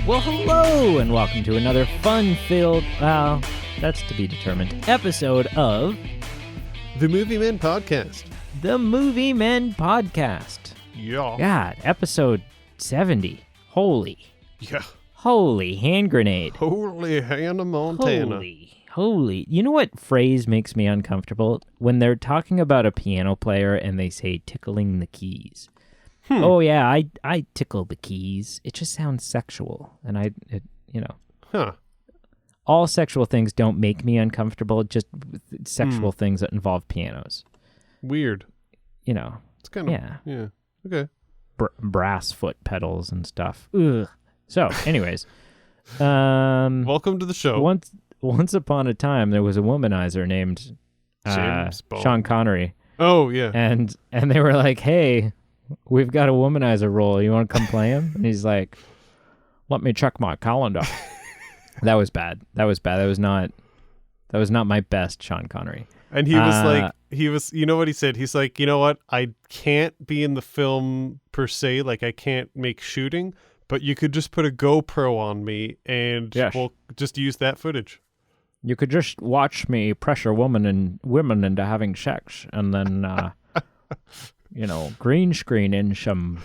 Well, hello, and welcome to another fun-filled, well, that's to be determined, episode of The Movie Men Podcast. The Movie Men Podcast. Yeah. God, episode 70. Holy hand grenade. Holy Hannah Montana. Holy. You know what phrase makes me uncomfortable? When they're talking about a piano player and they say tickling the keys. Oh, yeah, I tickle the keys. It just sounds sexual. And all sexual things don't make me uncomfortable, just sexual things that involve pianos. Weird. You know. It's kind of, yeah. Okay. Brass foot pedals and stuff. Ugh. So, anyways. Welcome to the show. Once upon a time, there was a womanizer named Sean Connery. Oh, yeah. And they were like, hey, we've got a womanizer role. You want to come play him? And he's like, let me check my calendar. That was bad. That was not my best Sean Connery. And he was you know what he said? He's like, you know what? I can't be in the film per se. Like, I can't make shooting, but you could just put a GoPro on me and we'll just use that footage. You could just watch me pressure women into having sex and then, green screen in some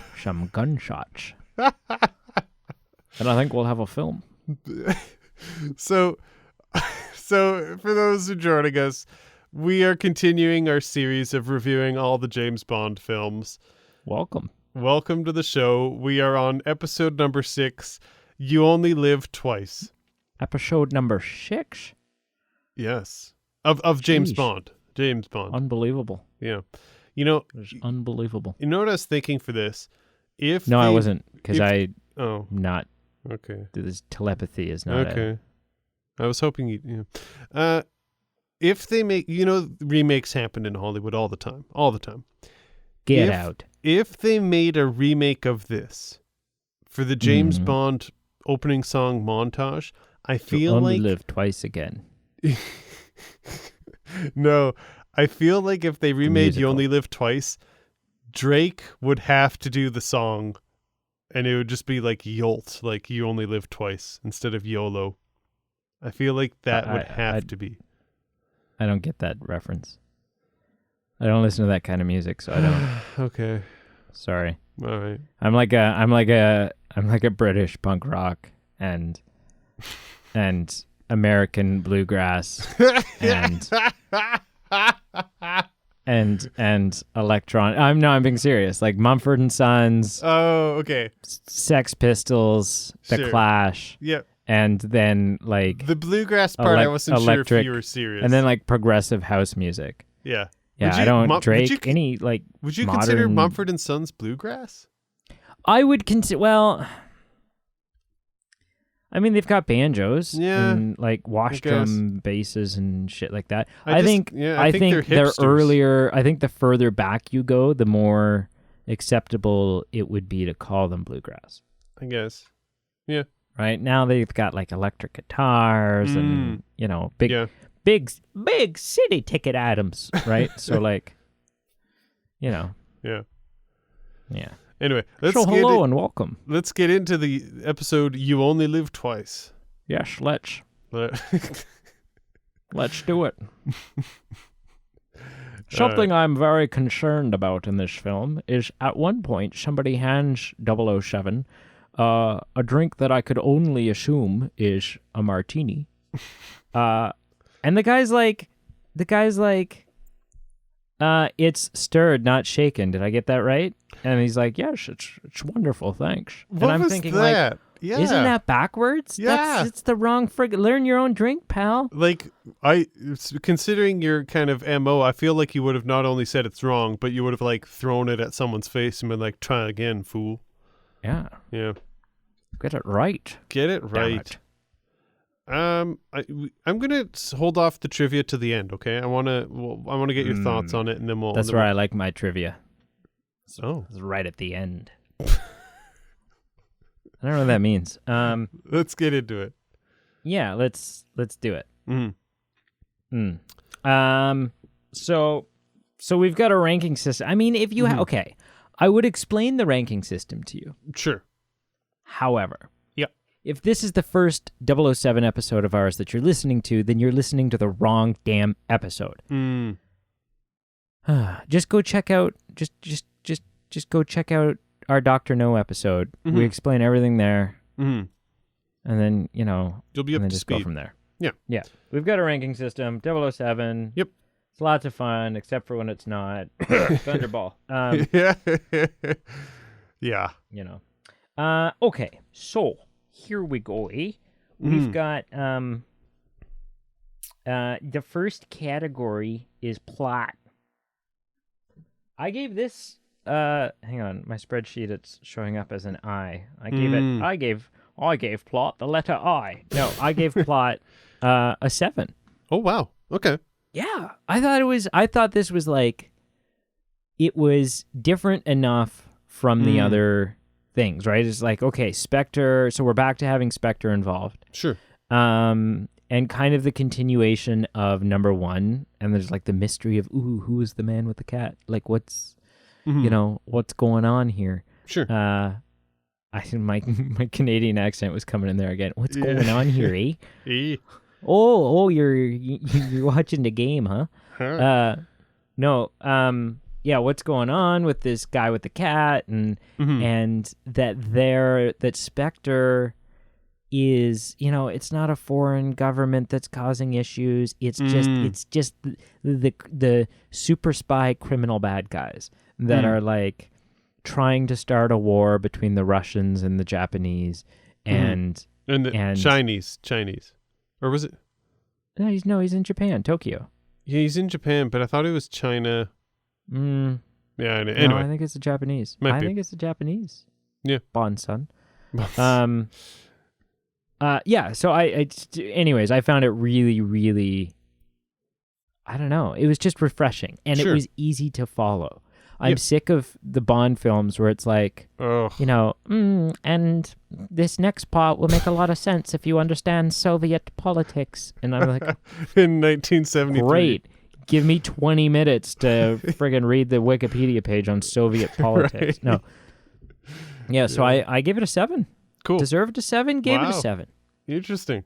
gunshots. And I think we'll have a film. So for those who are joining us, we are continuing our series of reviewing all the James Bond films. Welcome to the show. We are on episode number 6, You Only Live Twice. Episode number 6? Yes. Of James Sheesh. Bond. James Bond. Unbelievable. Yeah. It's unbelievable. You know what I was thinking for this? I wasn't, because Okay. This telepathy is not okay. I was hoping you. If they make, remakes happen in Hollywood all the time. Get out. If they made a remake of this for the James Bond opening song montage, I feel You'll only like live twice again. No, I feel like if they remade You musical. Only Live Twice, Drake would have to do the song, and it would just be like Yolt, like You Only Live Twice instead of YOLO. I feel like that would have to be. I don't get that reference. I don't listen to that kind of music, so I don't. Okay. Sorry. All right. I'm like a British punk rock and American bluegrass and electron. I'm being serious. Like Mumford and Sons. Oh, okay. Sex Pistols, The Clash. Yep. And then like the bluegrass part, I wasn't sure if you were serious. And then like progressive house music. Yeah. Yeah, I don't Drake Would you modern... consider Mumford and Sons bluegrass? I would consider. Well, I mean, they've got banjos and like wash drum basses and shit like that. I think they're earlier. I think the further back you go, the more acceptable it would be to call them bluegrass. I guess. Yeah. Right now they've got like electric guitars and big city ticket items, right? So like, Yeah. Yeah. Anyway, hello and welcome. Let's get into the episode You Only Live Twice. Yes, let's do it. Something I'm very concerned about in this film is at one point somebody hands 007 a drink that I could only assume is a martini. And the guy's like, it's stirred, not shaken. Did I get that right? And he's like, yes, it's wonderful, thanks. What and I'm was thinking that? like, yeah. Isn't that backwards? Yeah. It's the wrong learn your own drink, pal. Like, considering your kind of MO, I feel like you would have not only said it's wrong, but you would have like thrown it at someone's face and been like, try again, fool. Yeah. Yeah. Get it right. Get it right. I'm gonna hold off the trivia to the end. Okay, I wanna get your thoughts on it, and then we'll. That's where I like my trivia. So it's right at the end. I don't know what that means. Let's get into it. Yeah, let's do it. Mm. So we've got a ranking system. I mean, if you okay, I would explain the ranking system to you. Sure. However, yeah, if this is the first 007 episode of ours that you're listening to, then you're listening to the wrong damn episode. Just go check out. Just go check out our Dr. No episode. We explain everything there. And then, you'll be up to just speed. Go from there. Yeah. We've got a ranking system, 007. Yep. It's lots of fun, except for when it's not. Thunderball. Yeah. Okay, so here we go, eh? We've got the first category is plot. I gave this hang on, my spreadsheet, it's showing up as an I. I gave plot the letter I. No, I gave plot a 7. Oh wow. Okay. Yeah. I thought this was like, it was different enough from the other things, right? It's like, okay, Spectre, so we're back to having Spectre involved. Sure. And kind of the continuation of number 1, and there's like the mystery of, who is the man with the cat? Like, what's what's going on here? Sure. My Canadian accent was coming in there again. What's going on here, eh? Oh, you're watching the game, huh? No. Yeah, what's going on with this guy with the cat, and that Spectre is, it's not a foreign government that's causing issues. It's just the super spy criminal bad guys that are like trying to start a war between the Russians and the Japanese and the Chinese. Or was it? No, he's in Japan, Tokyo. Yeah, he's in Japan, but I thought it was China. Yeah, anyway. No, I think it's the Japanese. I think it's the Japanese. Yeah. Bond son. Yeah, so anyways, I found it really, really, I don't know. It was just refreshing, and it was easy to follow. I'm sick of the Bond films where it's like, and this next part will make a lot of sense if you understand Soviet politics. And I'm like, in 1973. Great. Give me 20 minutes to friggin' read the Wikipedia page on Soviet politics. Right. No. Yeah, so I gave it a 7. Cool. Deserved a 7, gave it a 7. Interesting.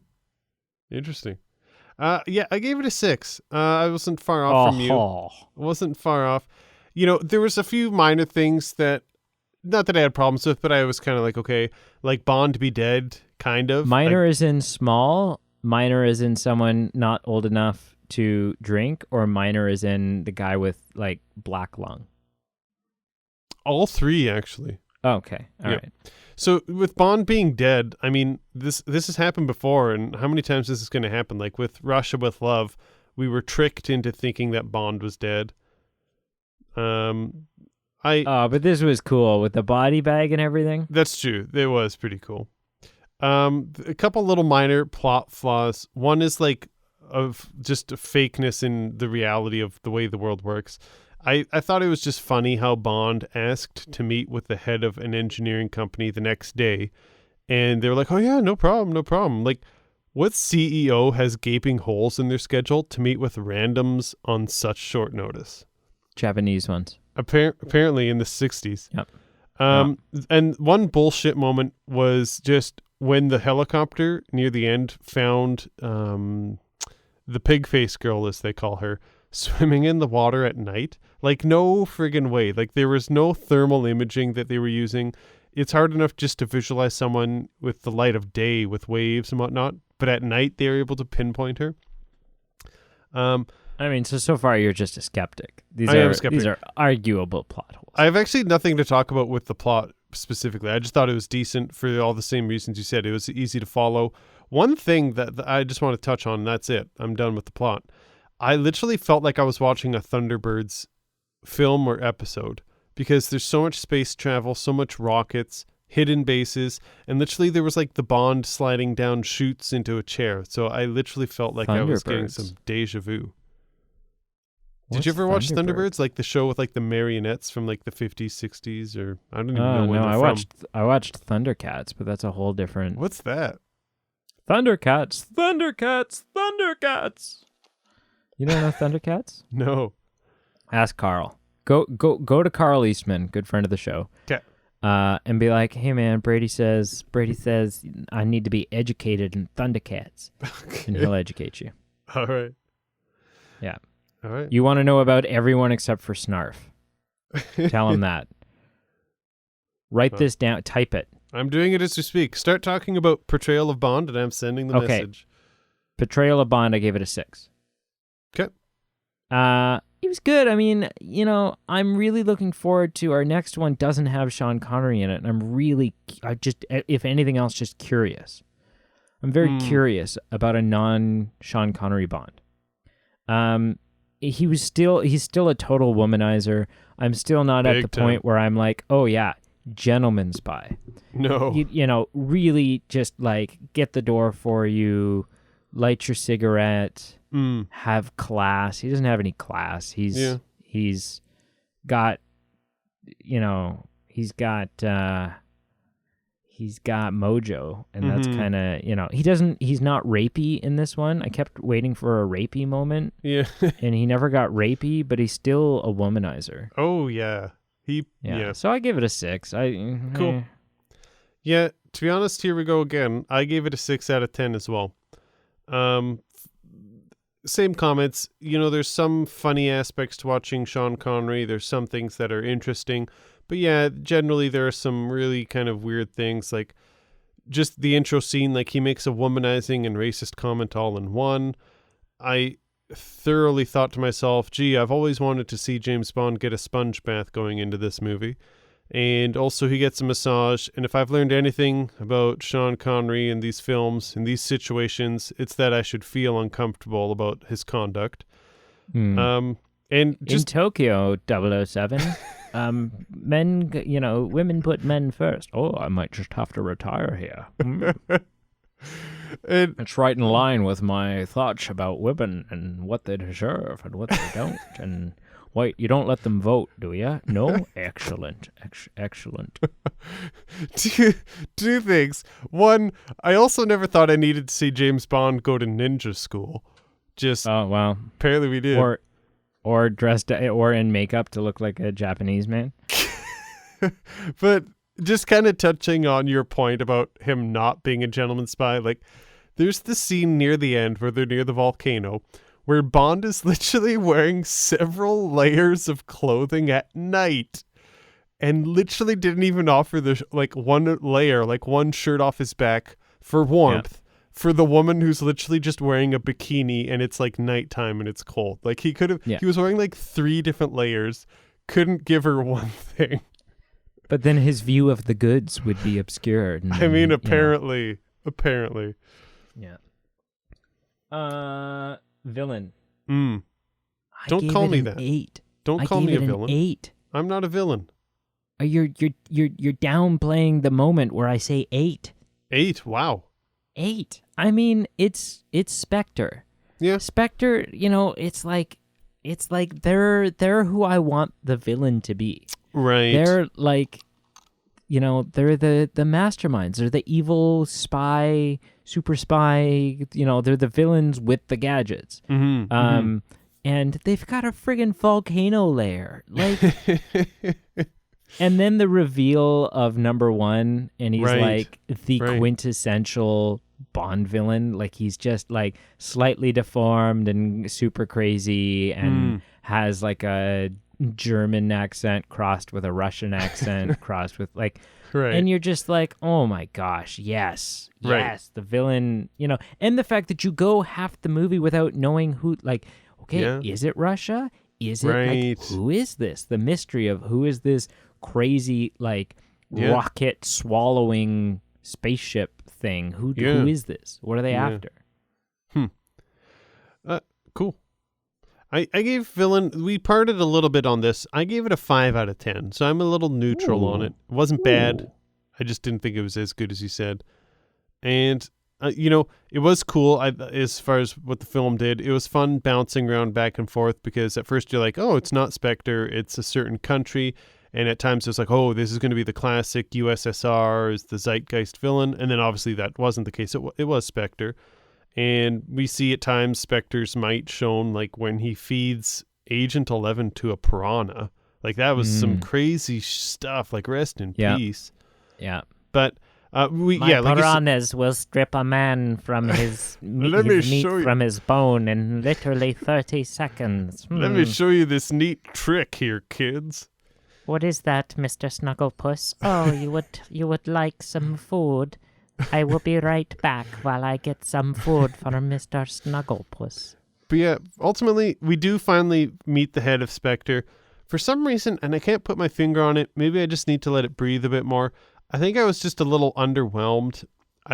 Yeah, I gave it a 6. I wasn't far off from you. I wasn't far off. There was a few minor things that, not that I had problems with, but I was kind of like, okay, like Bond be dead, kind of. Minor is in small, minor is in someone not old enough to drink, or minor is in the guy with like black lung? All 3, actually. Okay, all right. So with Bond being dead, I mean, this has happened before, and how many times is this going to happen? Like with Russia with Love, we were tricked into thinking that Bond was dead. But this was cool with the body bag and everything. That's true. It was pretty cool. A couple little minor plot flaws. One is like of just a fakeness in the reality of the way the world works. I thought it was just funny how Bond asked to meet with the head of an engineering company the next day, and they were like, "Oh yeah, no problem." Like, what CEO has gaping holes in their schedule to meet with randoms on such short notice? Japanese ones. Apparently in the 60s. Yep. And one bullshit moment was just when the helicopter near the end found the pig face girl, as they call her, swimming in the water at night. Like, no friggin' way. Like, there was no thermal imaging that they were using. It's hard enough just to visualize someone with the light of day with waves and whatnot, but at night they were able to pinpoint her. I mean, so far you're just a skeptic. These are arguable plot holes. I have actually nothing to talk about with the plot specifically. I just thought it was decent for all the same reasons you said. It was easy to follow. One thing that I just want to touch on, and that's it. I'm done with the plot. I literally felt like I was watching a Thunderbirds film or episode because there's so much space travel, so much rockets, hidden bases, and literally there was like the Bond sliding down chutes into a chair. So I literally felt like I was getting some deja vu. Did you ever watch Thunderbirds, like the show with like the marionettes from like the 50s, 60s, or I don't even know when they're from? I watched Thundercats, but that's a whole different. What's that? Thundercats. You don't know Thundercats? No. Ask Carl. Go to Carl Eastman, good friend of the show. Okay. and be like, "Hey man, Brady says I need to be educated in Thundercats," and he'll educate you. All right. Yeah. All right. You want to know about everyone except for Snarf? Tell him that. Write this down. Type it. I'm doing it as we speak. Start talking about portrayal of Bond, and I'm sending the message. Portrayal of Bond, I gave it a 6. Okay. It was good. I mean, I'm really looking forward to our next one. Doesn't have Sean Connery in it, and I just, if anything else, just curious. I'm very curious about a non-Sean Connery Bond. He's still a total womanizer. I'm still not at the point where I'm like, oh yeah, gentleman spy. No. Really just like get the door for you, light your cigarette, have class. He doesn't have any class. He's got mojo, and that's kind of, he's not rapey in this one. I kept waiting for a rapey moment. Yeah. And he never got rapey, but he's still a womanizer. Oh yeah. Yeah. So I give it a 6. Cool. Yeah, to be honest, here we go again. I gave it a 6 out of 10 as well. Same comments. There's some funny aspects to watching Sean Connery. There's some things that are interesting. But yeah, generally there are some really kind of weird things, like just the intro scene, like he makes a womanizing and racist comment all in one. I thoroughly thought to myself, gee, I've always wanted to see James Bond get a sponge bath going into this movie. And also he gets a massage. And if I've learned anything about Sean Connery in these films, in these situations, it's that I should feel uncomfortable about his conduct. And just in Tokyo 007, men, women put men first. Oh, I might just have to retire here. It's right in line with my thoughts about women and what they deserve and what they don't. And wait, you don't let them vote, do you? No? Excellent. Excellent. Two things. One, I also never thought I needed to see James Bond go to ninja school. Oh, well. Apparently we did. Or dressed or in makeup to look like a Japanese man. But just kind of touching on your point about him not being a gentleman spy, like there's the scene near the end where they're near the volcano where Bond is literally wearing several layers of clothing at night and literally didn't even offer one layer, like one shirt off his back for warmth. Yeah. For the woman who's literally just wearing a bikini and it's like nighttime and it's cold. Like he was wearing like 3 different layers, couldn't give her one thing. But then his view of the goods would be obscured. I mean, apparently. Yeah. Villain. Don't call me that. 8. Don't call me a villain. 8. I'm not a villain. You're downplaying the moment where I say 8. 8. Wow. 8. I mean, it's Spectre. Yeah. Spectre, it's like they're who I want the villain to be. Right. They're like, they're the masterminds. They're the evil spy, super spy. They're the villains with the gadgets. And they've got a friggin' volcano lair. Like, and then the reveal of number 1, and he's like the quintessential Bond villain. Like he's just like slightly deformed and super crazy and has like a German accent crossed with a Russian accent crossed with like, and you're just like, oh my gosh, yes, the villain, and the fact that you go half the movie without knowing who, like, is it Russia? Is it like, who is this? The mystery of who is this crazy like rocket swallowing spaceship thing? Who is this? What are they after? Cool. I gave villain, we parted a little bit on this. I gave it a 5 out of 10, so I'm a little neutral on it. It wasn't bad. I just didn't think it was as good as you said. And, it was cool as far as what the film did. It was fun bouncing around back and forth because at first you're like, oh, it's not Spectre, it's a certain country. And at times it's like, oh, this is going to be the classic USSR is the zeitgeist villain. And then obviously that wasn't the case. It was Spectre. And we see at times Spectre's might shown, like when he feeds Agent 11 to a piranha. Like, that was some crazy stuff. Like, rest in peace. Yeah. But My piranhas will strip a man from his meat from his bone in literally 30 seconds. Let me show you this neat trick here, kids. What is that, Mr. Snugglepuss? Oh, you would like some food? I will be right back while I get some food for Mr. Snugglepuss. But yeah, ultimately, we do finally meet the head of Spectre. For some reason, and I can't put my finger on it, maybe I just need to let it breathe a bit more. I think I was just a little underwhelmed.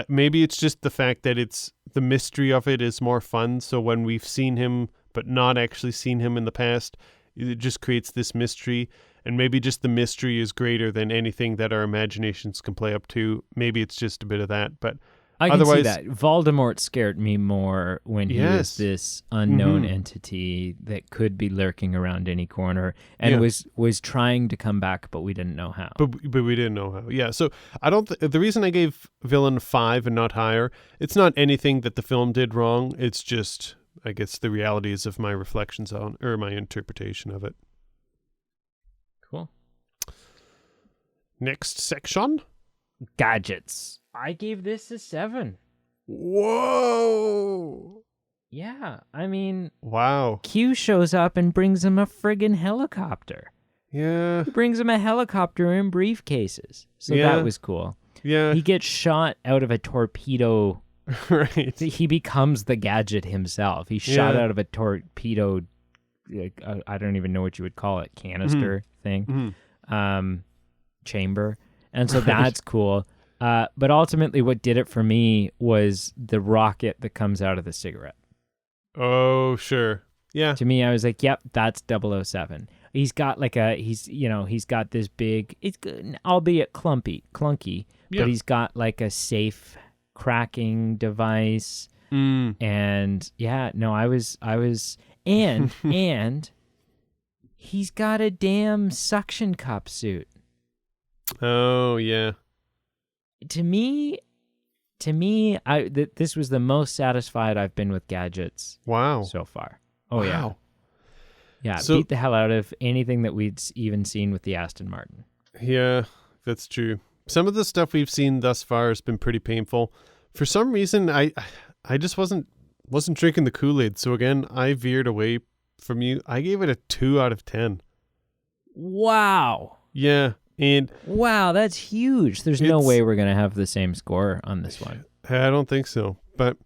Maybe it's just the fact that the mystery of it is more fun. So when we've seen him, but not actually seen him in the past, it just creates this mystery. And maybe just the mystery is greater than anything that our imaginations can play up to. Maybe it's just a bit of that. But I can see that. Voldemort scared me more when he was this unknown entity that could be lurking around any corner and was trying to come back, but we didn't know how. But we didn't know how. Yeah. So I don't. The reason I gave Villain 5 and not higher, it's not anything that the film did wrong. It's just, I guess, the realities of my reflections on or my interpretation of it. Cool. Next section. Gadgets. I gave this a 7. Whoa. Yeah, I mean... Wow. Q shows up and brings him a friggin' helicopter. Yeah. He brings him a helicopter in briefcases. So that was cool. Yeah. He gets shot out of a torpedo. Right. He becomes the gadget himself. He's shot out of a torpedo... I don't even know what you would call it. Canister thing. Chamber. And so that's cool. But ultimately what did it for me was the rocket that comes out of the cigarette. Oh, sure. Yeah. To me, I was like, yep, that's 007. He's got like he's got this big, it's albeit clunky, but he's got like a safe cracking device. And and he's got a damn suction cup suit. Oh, yeah. To me, this was the most satisfied I've been with gadgets. Wow. So far. Oh, wow. Yeah. So, beat the hell out of anything that we'd even seen with the Aston Martin. Yeah, that's true. Some of the stuff we've seen thus far has been pretty painful. For some reason, I just wasn't drinking the Kool-Aid. So again, I veered away from you. I gave it a 2 out of 10. Wow. Yeah. And wow, that's huge. There's no way we're going to have the same score on this one. I don't think so. But,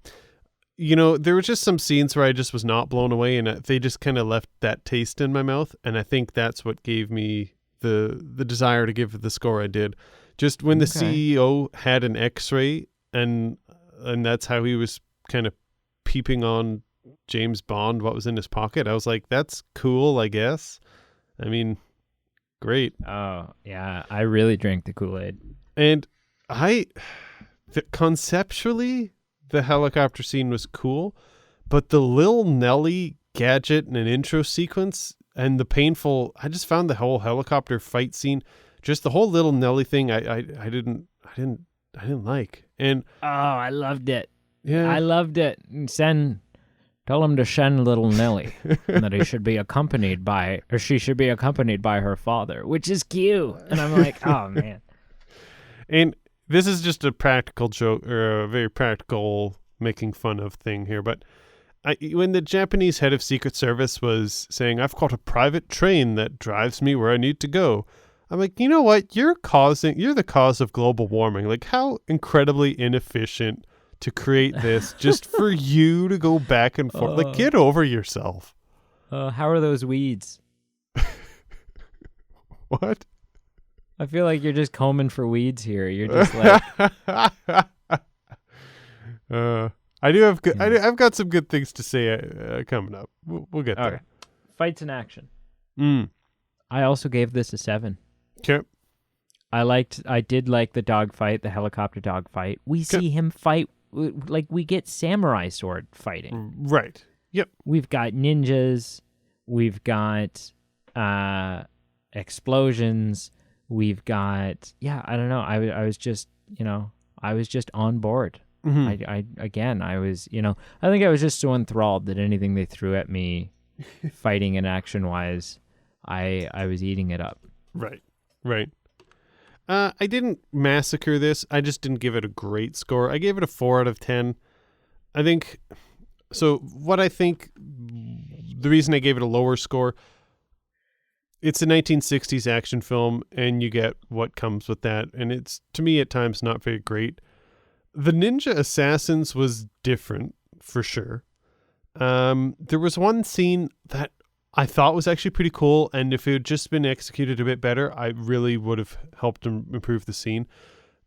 there were just some scenes where I just was not blown away, and they just kind of left that taste in my mouth. And I think that's what gave me the desire to give the score I did. Just when the CEO had an X-ray, and that's how he was kind of peeping on James Bond, what was in his pocket. I was like, that's cool, I guess. I mean... Great. Oh, yeah. I really drank the Kool-Aid. And conceptually, the helicopter scene was cool, but the Lil Nelly gadget and an intro sequence and the painful, I just found the whole helicopter fight scene, just the whole Lil Nelly thing, I didn't like. And oh, I loved it. Yeah. I loved it. Tell him to send little Nelly and that she should be accompanied by her father, which is cute. And I'm like, oh, man. And this is just a practical joke or a very practical making fun of thing here. But when the Japanese head of Secret Service was saying, I've got a private train that drives me where I need to go. I'm like, you know what? You're the cause of global warming. Like, how incredibly inefficient to create this just for you to go back and forth. Like, get over yourself. How are those weeds? What? I feel like you're just combing for weeds here. You're just like... I do have good... I've got some good things to say coming up. We'll get there. Fights in action. I also gave this a 7. Okay. I did like the dogfight, the helicopter dogfight. We see him fight... Like, we get samurai sword fighting. Right. Yep. We've got ninjas. We've got explosions. We've got... Yeah, I don't know. I was just, I was just on board. Mm-hmm. I was, I think I was just so enthralled that anything they threw at me, fighting and action-wise, I was eating it up. Right. I didn't massacre this. I just didn't give it a great score. I gave it a 4 out of 10. I think, so what I think, the reason I gave it a lower score, it's a 1960s action film, and you get what comes with that, and it's, to me, at times not very great. The Ninja Assassins was different, for sure. There was one scene that I thought was actually pretty cool, and if it had just been executed a bit better, I really would have helped improve the scene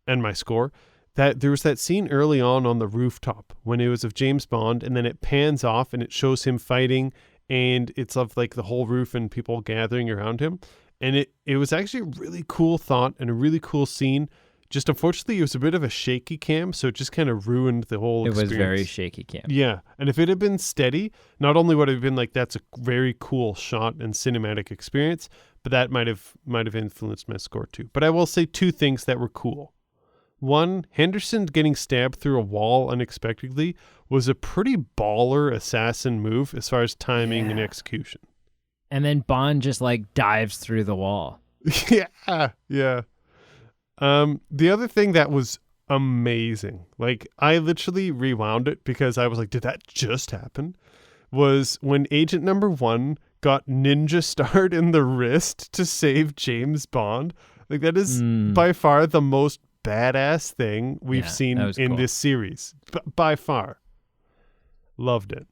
and my score. That there was that scene early on the rooftop when it was of James Bond, and then it pans off and it shows him fighting, and it's of like the whole roof and people gathering around him. And it was actually a really cool thought and a really cool scene. Just unfortunately, it was a bit of a shaky cam, so it just kind of ruined the whole experience. It was very shaky cam. Yeah, and if it had been steady, not only would it have been like, that's a very cool shot and cinematic experience, but that might have influenced my score too. But I will say 2 things that were cool. One, Henderson getting stabbed through a wall unexpectedly was a pretty baller assassin move as far as timing and execution. And then Bond just like dives through the wall. Yeah. The other thing that was amazing, like I literally rewound it because I was like, did that just happen? Was when Agent Number 1 got ninja starred in the wrist to save James Bond. Like that is by far the most badass thing we've seen in this series. By far. Loved it.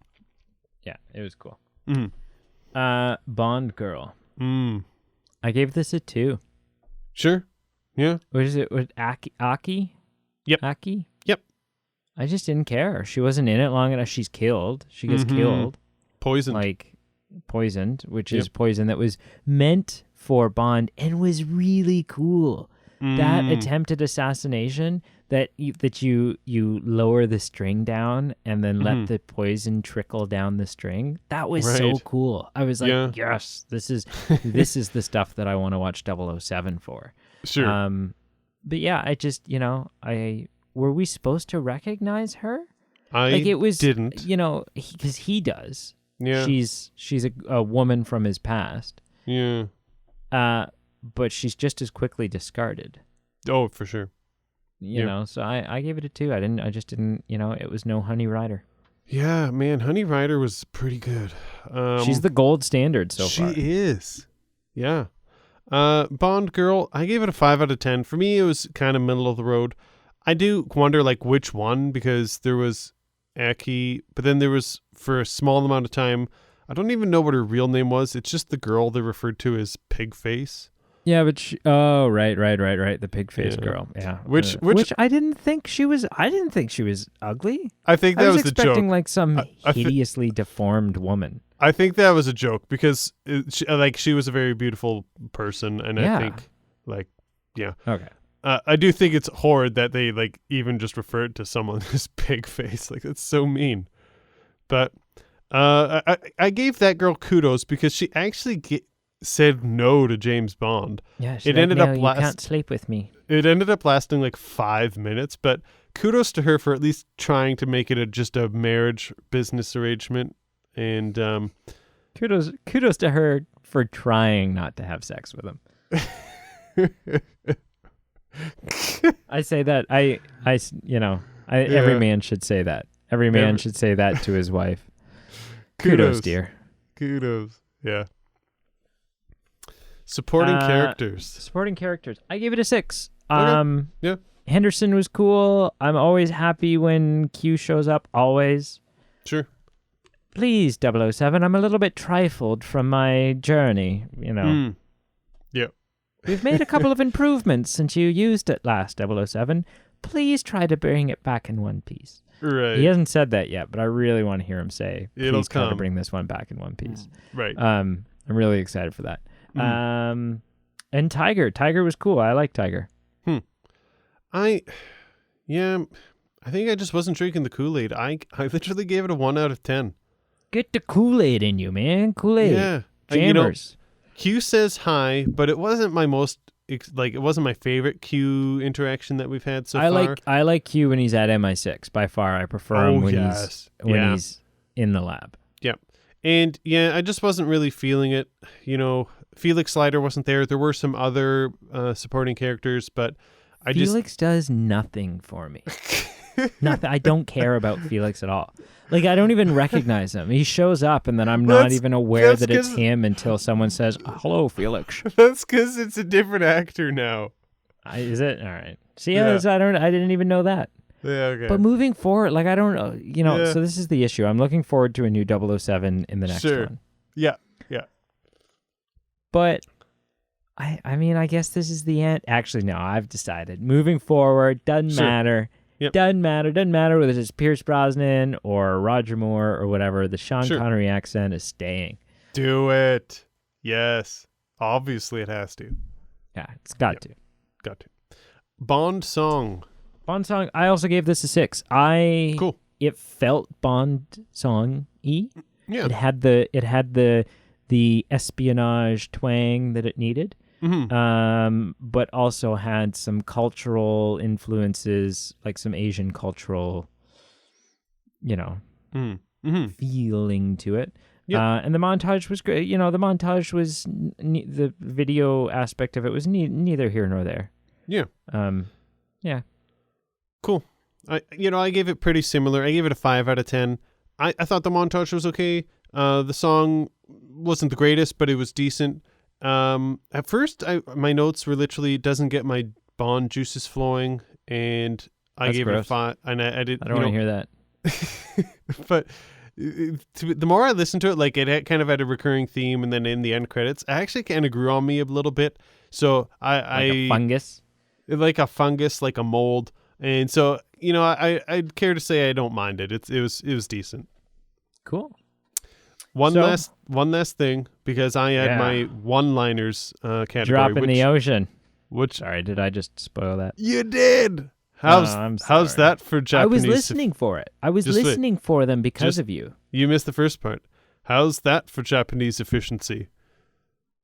Yeah, it was cool. Mm-hmm. Bond Girl. I gave this a 2. Sure. Yeah. What is it? With Aki? Yep. Aki? Yep. I just didn't care. She wasn't in it long enough. She's killed. She gets killed. Poisoned. Like, poisoned, which is poison that was meant for Bond and was really cool. That attempted assassination that you lower the string down and then let the poison trickle down the string. That was so cool. I was like, yes, this is the stuff that I want to watch 007 for. Sure. But yeah, I just, were we supposed to recognize her? Didn't. Because he does. Yeah. She's a woman from his past. Yeah. But she's just as quickly discarded. Oh, for sure. You know, so I gave it a 2. I just didn't, it was no Honey Rider. Yeah, man, Honey Rider was pretty good. She's the gold standard so far. She is. Yeah. Bond Girl, I gave it a 5 out of 10. For me, it was kind of middle of the road. I do wonder, like, which one, because there was Aki, but then there was, for a small amount of time, I don't even know what her real name was. It's just the girl they referred to as Pigface. Yeah, but right. The pig-faced girl. Yeah. Which I didn't think she was. I didn't think she was ugly. I think that was the joke. I was expecting like some hideously deformed woman. I think that was a joke because she was a very beautiful person, and I think Okay. I do think it's horrid that they like even just referred to someone as Pigface. Like that's so mean. But I gave that girl kudos because she actually said no to James Bond. Yeah, you can't sleep with me. It ended up lasting like 5 minutes, but kudos to her for at least trying to make it just a marriage business arrangement. And kudos to her for trying not to have sex with him. I say that every man should say that. Every man should say that to his wife. Kudos, dear. Kudos. Yeah. Supporting characters. I gave it a 6. Okay. Yeah. Henderson was cool. I'm always happy when Q shows up. Always. Sure. Please, 007. I'm a little bit trifled from my journey. Yeah. We've made a couple of improvements since you used it last, 007. Please try to bring it back in one piece. Right. He hasn't said that yet, but I really want to hear him say, please try to bring this one back in one piece. Right. I'm really excited for that. And Tiger was cool. I like Tiger. I think I just wasn't drinking the Kool-Aid. I literally gave it a 1 out of 10. Get the Kool-Aid in you, man. Kool-Aid. Yeah. Jammers. Q says hi, but it wasn't my most it wasn't my favorite Q interaction that we've had so far. I like Q when he's at MI6 by far. I prefer him when he's in the lab. Yep. And I just wasn't really feeling it. Felix Slider wasn't there. There were some other supporting characters, but Felix does nothing for me. Nothing. I don't care about Felix at all. Like, I don't even recognize him. He shows up, and then I'm not even aware that it's him until someone says, "Hello, Felix." That's because it's a different actor now. Is it? All right. See, I didn't even know that. Yeah, okay. But moving forward, like, I don't know, so this is the issue. I'm looking forward to a new 007 in the next one. Yeah. But, I mean, I guess this is the end. Actually, no, I've decided. Moving forward, doesn't matter. Yep. Doesn't matter whether it's Pierce Brosnan or Roger Moore or whatever. The Sean Connery accent is staying. Do it. Yes. Obviously, it has to. Yeah, it's got to. Got to. Bond song. I also gave this a 6. Cool. It felt Bond song-y. Yeah. It had the espionage twang that it needed. Mm-hmm. But also had some cultural influences, like some Asian cultural, feeling to it. Yep. And the montage was great. The montage was the video aspect of it was neither here nor there. Yeah. Yeah. Cool. I gave it pretty similar. I gave it a 5 out of 10. I thought the montage was okay. The song wasn't the greatest, but it was decent. At first, my notes were literally doesn't get my Bond juices flowing, and I gave it a 5. And I did. I don't want to hear that. But the more I listened to it, like it kind of had a recurring theme, and then in the end credits, it actually kind of grew on me a little bit. So a fungus, like a fungus, like a mold, and so I'd care to say I don't mind it. It was decent. Cool. One last thing, because I had my one-liners category. Drop in the ocean. Which? Sorry, did I just spoil that? You did. How's that for Japanese? I was listening for it. I was listening for them because of you. You missed the first part. How's that for Japanese efficiency?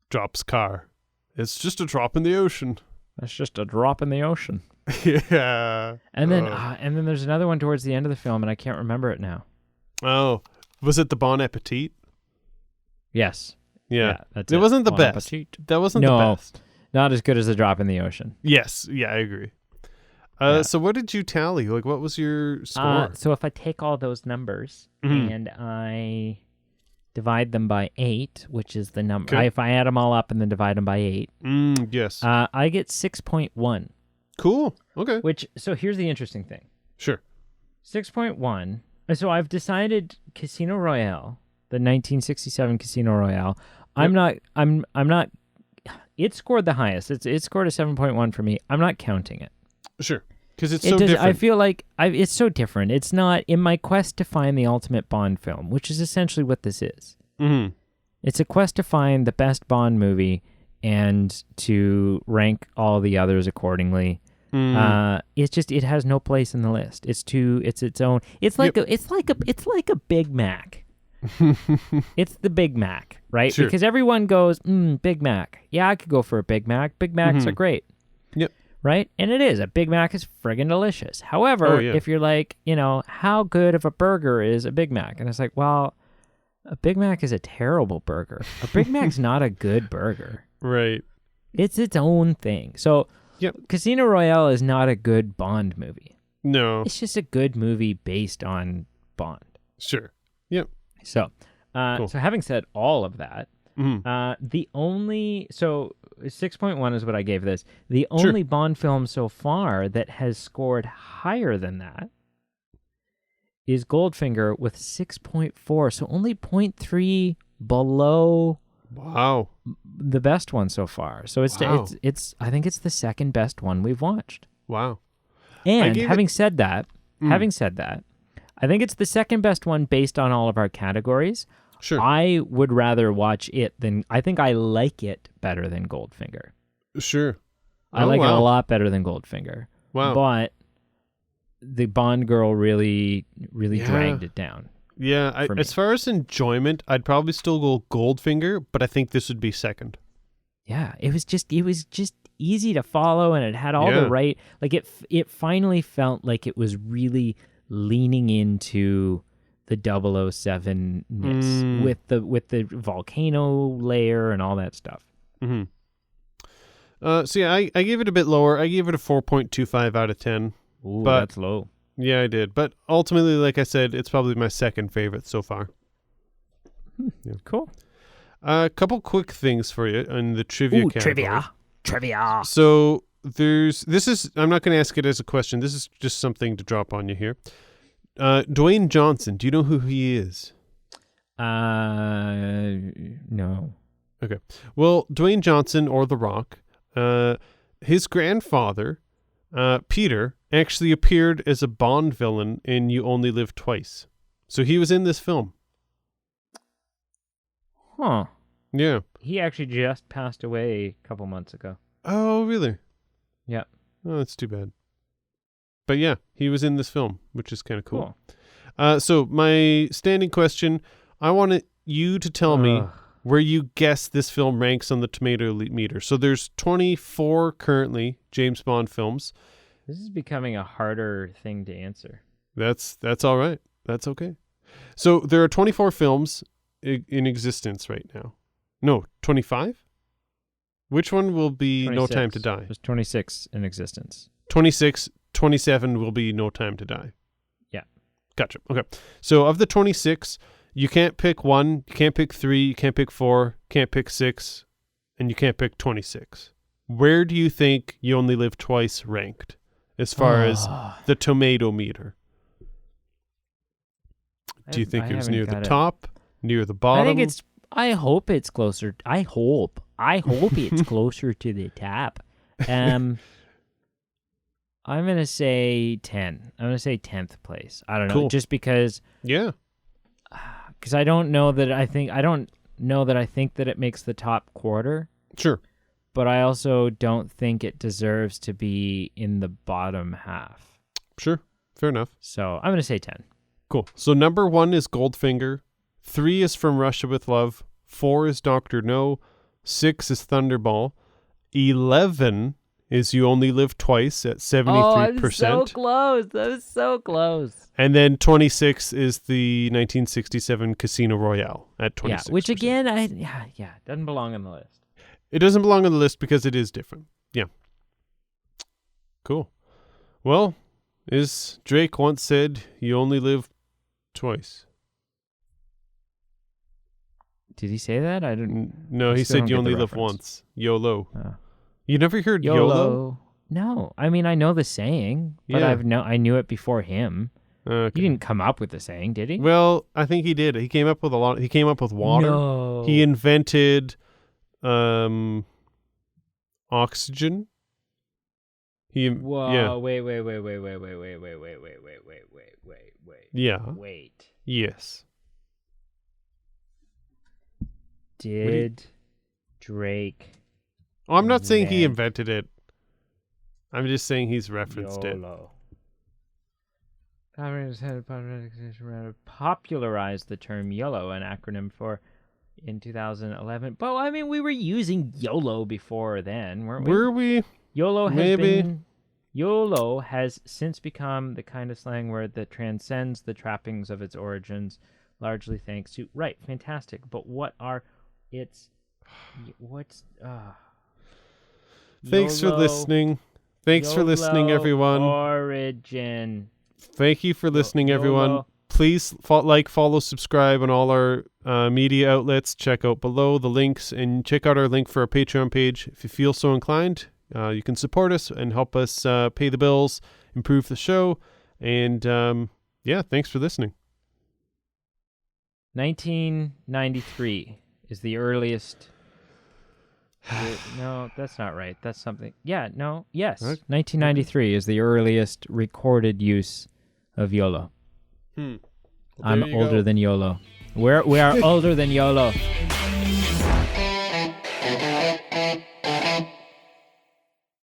Drops car. It's just a drop in the ocean. That's just a drop in the ocean. Yeah. And then there's another one towards the end of the film, and I can't remember it now. Oh, was it the Bon Appetit? Yes. Yeah. That's it wasn't the Bon best. Appetit. That wasn't the best. Not as good as a drop in the ocean. Yes. Yeah, I agree. So what did you tally? Like, what was your score? So if I take all those numbers and I divide them by 8, which is the number. Okay. If I add them all up and then divide them by 8. Yes. I get 6.1. Cool. Okay. So here's the interesting thing. Sure. 6.1. So I've decided Casino Royale, the 1967 Casino Royale. Yep. I'm not. It scored the highest. It scored a 7.1 for me. I'm not counting it. Sure. Because it's so different. I feel like it's so different. It's not in my quest to find the ultimate Bond film, which is essentially what this is. Mm-hmm. It's a quest to find the best Bond movie and to rank all the others accordingly. It's just it has no place in the list. It's its own. It's like a Big Mac. It's the Big Mac, right? Sure. Because everyone goes, Big Mac. Yeah, I could go for a Big Mac. Big Macs are great. Yep. Right? And it is. A Big Mac is friggin' delicious. However, if you're like, how good of a burger is a Big Mac? And it's like, well, a Big Mac is a terrible burger. A Big Mac's not a good burger. Right. It's its own thing. So, Casino Royale is not a good Bond movie. No. It's just a good movie based on Bond. Sure. Yep. So, cool. So having said all of that, the only 6.1 is what I gave this. The only Bond film so far that has scored higher than that is Goldfinger with 6.4. So only 0.3 below. Wow. The best one so far. So it's I think it's the second best one we've watched. Wow. And having said that, I think it's the second best one based on all of our categories. Sure. I would rather watch it than I think I like it better than Goldfinger. Sure. I like it a lot better than Goldfinger. Wow. But the Bond girl really dragged it down. Yeah, as far as enjoyment, I'd probably still go Goldfinger, but I think this would be second. Yeah, it was just easy to follow, and it had all the right, like it finally felt like it was really leaning into the 007-ness with the volcano layer and all that stuff. Mm-hmm. So yeah, I gave it a bit lower. I gave it a 4.25 out of 10. Ooh, but, that's low. Yeah, I did. But ultimately, like I said, it's probably my second favorite so far. Yeah. Cool. A couple quick things for you in the trivia category. Trivia. So I'm not going to ask it as a question. This is just something to drop on you here. Dwayne Johnson, do you know who he is? No. Okay. Well, Dwayne Johnson, or The Rock, his grandfather, Peter, actually appeared as a Bond villain in You Only Live Twice. So he was in this film. Huh. Yeah. He actually just passed away a couple months ago. Oh, really? Yeah. Oh, that's too bad. But yeah, he was in this film, which is kind of cool. So my standing question, I want you to tell me where you guess this film ranks on the tomato meter. So there's 24 currently James Bond films. This is becoming a harder thing to answer. That's all right. That's okay. So there are 24 films in existence right now. No, 25? Which one will be 26. No Time to Die? There's 26 in existence. 26, 27 will be No Time to Die. Yeah. Gotcha. Okay. So of the 26, you can't pick 1, you can't pick 3, you can't pick 4, can't pick 6, and you can't pick 26. Where do you think You Only Live Twice ranked as far as the tomato meter? Do you think it was near the top, near the bottom? I hope it's closer. I hope it's closer to the top. I'm going to say 10. I'm going to say 10th place. I don't know. Cool. Just because. Yeah. Because I don't know that I think that it makes the top quarter. Sure. But I also don't think it deserves to be in the bottom half. Sure. Fair enough. So I'm going to say 10. Cool. So number 1 is Goldfinger. 3 is From Russia with Love. 4 is Dr. No. 6 is Thunderball. 11 is You Only Live Twice at 73%. Oh, I'm so close. That was so close. And then 26 is the 1967 Casino Royale at 26%. Yeah, which again, doesn't belong on the list. It doesn't belong on the list because it is different. Yeah. Cool. Well, as Drake once said, you only live twice. Did he say that? I didn't. No, he said you only live once. YOLO. Oh. You never heard YOLO? No. I mean, I know the saying, but I knew it before him. Okay. He didn't come up with the saying, did he? Well, I think he did. He came up with He came up with water. No. He invented oxygen. Whoa! Yeah. Wait. Yeah. Wait. Yes. Did Drake? Oh, I'm not saying he invented it. I'm just saying he's referenced YOLO. Popularized the term YOLO, an acronym for in 2011. But I mean, we were using YOLO before then, weren't we? Were we? YOLO has since become the kind of slang word that transcends the trappings of its origins, largely thanks to fantastic. But what are its Thanks for listening. Thanks for listening, everyone. Origin. Thank you for listening, everyone. Please follow, subscribe on all our media outlets. Check out below the links and check out our link for our Patreon page. If you feel so inclined, you can support us and help us pay the bills, improve the show. And thanks for listening. 1993 is the earliest. No, that's not right. That's something. Yeah, no, yes. Right. 1993 is the earliest recorded use of YOLO. Well, I'm older than YOLO. We are older than YOLO.